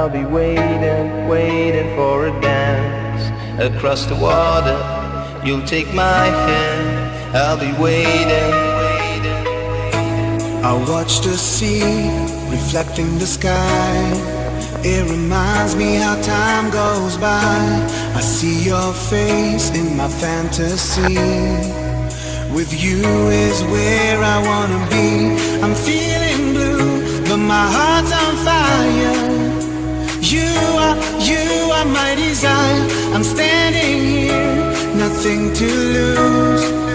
I'll be waiting, waiting for a dance. Across the water, you'll take my hand. I'll be waiting, waiting. I watch the sea reflecting the sky. It reminds me how time goes by. I see your face in my fantasy. With you is where I wanna be. I'm feeling blue, but my heart's on fire. You are my desire. I'm standing here, nothing to lose.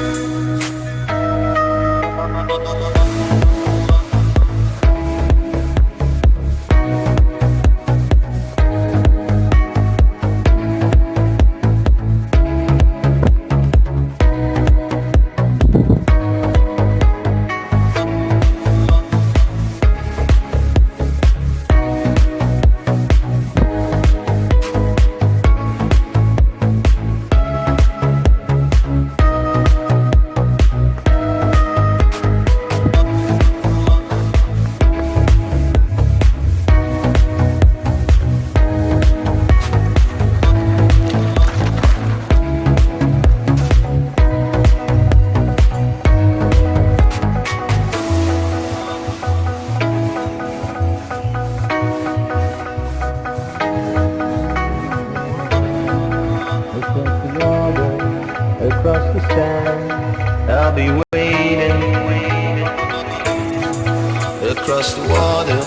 Across the sand, I'll be waiting, waiting. Across the water,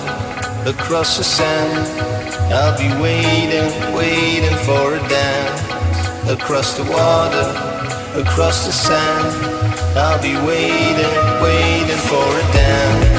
across the sand, I'll be waiting, waiting for a dance. Across the water, across the sand, I'll be waiting, waiting for a dance.